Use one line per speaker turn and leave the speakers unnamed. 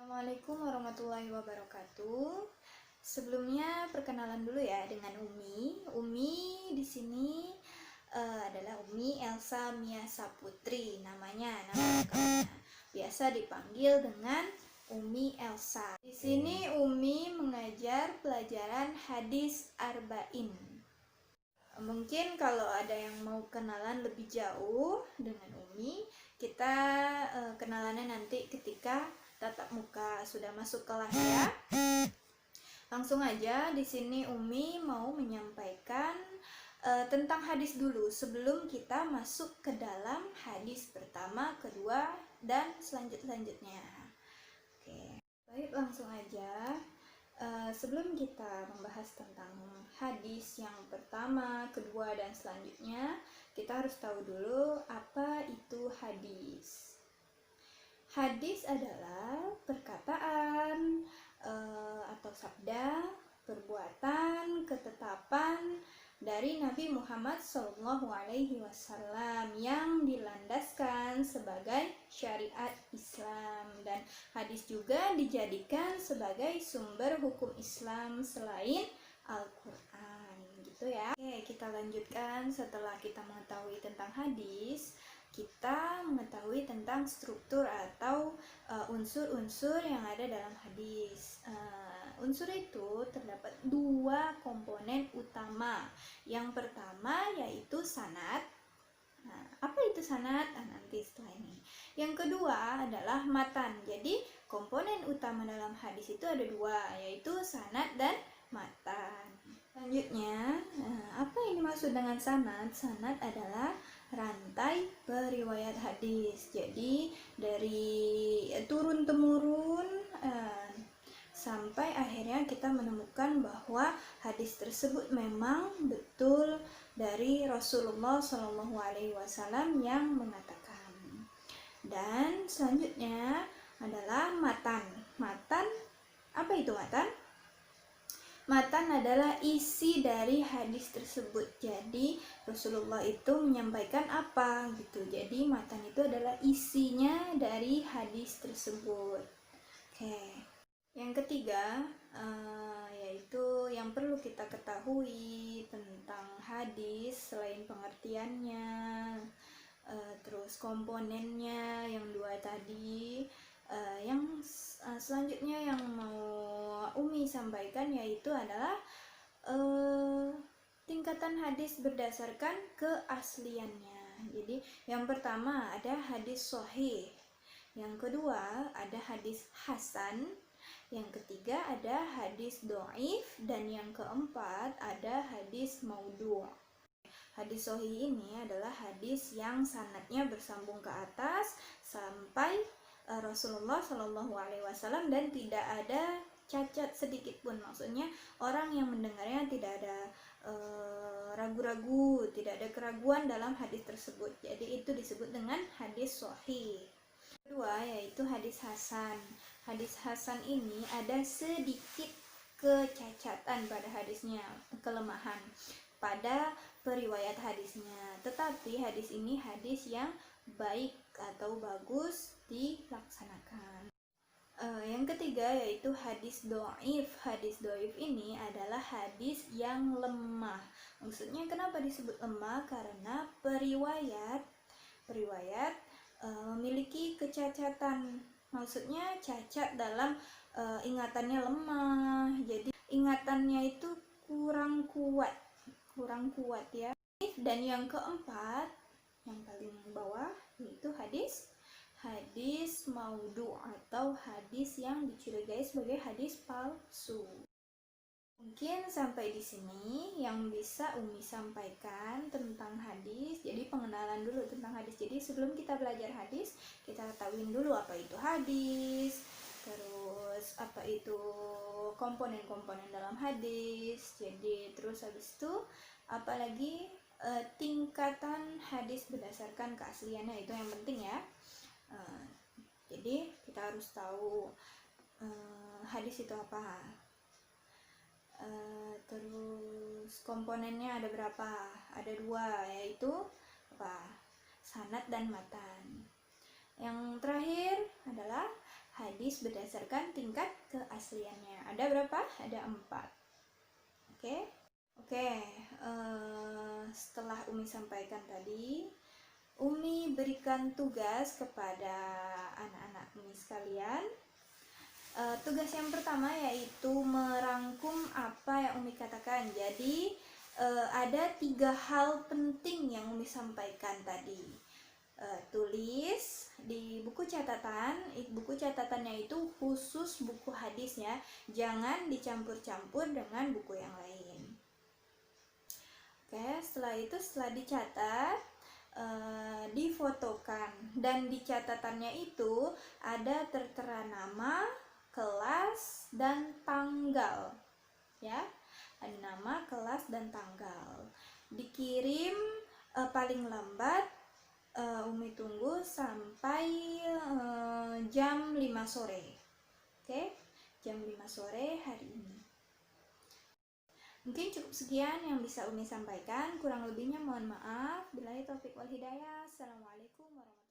Assalamualaikum warahmatullahi wabarakatuh. Sebelumnya perkenalan dulu ya dengan Umi. Umi di sini adalah Umi Elsa Mia Saputri namanya, nama lengkapnya. Biasa dipanggil dengan Umi Elsa. Di sini Umi mengajar pelajaran hadis arba'in. Mungkin kalau ada yang mau kenalan lebih jauh dengan Umi, kita kenalannya nanti ketika tatap muka sudah masuk kelas ya. Langsung aja di sini Umi mau menyampaikan tentang hadis dulu sebelum kita masuk ke dalam hadis pertama, kedua dan selanjutnya. Oke. Baik, langsung aja. Sebelum kita membahas tentang hadis yang pertama, kedua dan selanjutnya, kita harus tahu dulu apa itu hadis. Hadis adalah perkataan atau sabda, perbuatan, ketetapan dari Nabi Muhammad SAW yang dilandaskan sebagai syariat Islam, dan hadis juga dijadikan sebagai sumber hukum Islam selain Al-Quran, gitu ya. Oke, kita lanjutkan. Setelah kita mengetahui tentang hadis, kita mengetahui tentang struktur atau unsur-unsur yang ada dalam hadis. Unsur itu terdapat dua komponen utama. Yang pertama yaitu sanad. Nah, apa itu sanad? Nanti setelah ini. Yang kedua adalah matan. Jadi komponen utama dalam hadis itu ada dua, yaitu sanad dan matan. Selanjutnya, apa yang dimaksud dengan sanad? Sanad adalah rantai periwayat hadis. Jadi dari turun temurun sampai akhirnya kita menemukan bahwa hadis tersebut memang betul dari Rasulullah SAW yang mengatakan. Dan selanjutnya adalah matan. Matan, apa itu matan? Matan adalah isi dari hadis tersebut. Jadi Rasulullah itu menyampaikan apa gitu. Jadi matan itu adalah isinya dari hadis tersebut. Oke. Yang ketiga yaitu yang perlu kita ketahui tentang hadis selain pengertiannya, terus komponennya yang dua tadi. Yang selanjutnya yang mau Umi sampaikan yaitu adalah tingkatan hadis berdasarkan keasliannya. Jadi yang pertama ada hadis sahih, yang kedua ada hadis hasan, yang ketiga ada hadis dhaif, dan yang keempat ada hadis maudhu'. Hadis sahih ini adalah hadis yang sanadnya bersambung ke atas sampai Rasulullah SAW dan tidak ada cacat sedikit pun. Maksudnya orang yang mendengarnya tidak ada ragu-ragu, tidak ada keraguan dalam hadis tersebut. Jadi itu disebut dengan hadis sahih. Kedua yaitu hadis hasan. Hadis hasan ini ada sedikit kecacatan pada hadisnya, kelemahan pada periwayat hadisnya, tetapi hadis ini hadis yang baik atau bagus dilaksanakan. Yang ketiga yaitu hadis dhaif. Hadis dhaif ini adalah hadis yang lemah. Maksudnya kenapa disebut lemah? Karena periwayat memiliki kecacatan. Maksudnya cacat dalam ingatannya lemah. Jadi ingatannya itu kurang kuat ya. Dan yang keempat, yang paling bawah yaitu hadis maudhu' atau hadis yang dicurigai sebagai hadis palsu. Mungkin sampai di sini yang bisa Umi sampaikan tentang hadis. Jadi pengenalan dulu tentang hadis. Jadi sebelum kita belajar hadis, kita tahuin dulu apa itu hadis, terus apa itu komponen-komponen dalam hadis. Jadi terus habis itu apalagi tingkatan hadis berdasarkan keasliannya, itu yang penting ya. Jadi kita harus tahu hadis itu apa. Terus komponennya ada berapa? Ada dua, yaitu apa? Sanad dan matan. Yang terakhir adalah hadis berdasarkan tingkat keasliannya. Ada berapa? Ada 4. Oke, setelah Umi sampaikan tadi, Umi berikan tugas kepada anak-anak Umi sekalian. Tugas yang pertama yaitu merangkum apa yang Umi katakan. Jadi ada 3 hal penting yang Umi sampaikan tadi. Tulis di buku catatan. Buku catatannya itu khusus buku hadisnya, jangan dicampur-campur dengan buku yang lain. Oke, setelah itu setelah dicatat, difotokan, dan di catatannya itu ada tertera nama, kelas, dan tanggal, ya. Ada nama, kelas, dan tanggal. Dikirim paling lambat, Umi tunggu sampai jam 5 sore. Oke, jam 5 sore hari ini. Mungkin cukup sekian yang bisa Umi sampaikan. Kurang lebihnya mohon maaf. Billahi taufik wal hidayah. Assalamualaikum warahmatullahi wabarakatuh.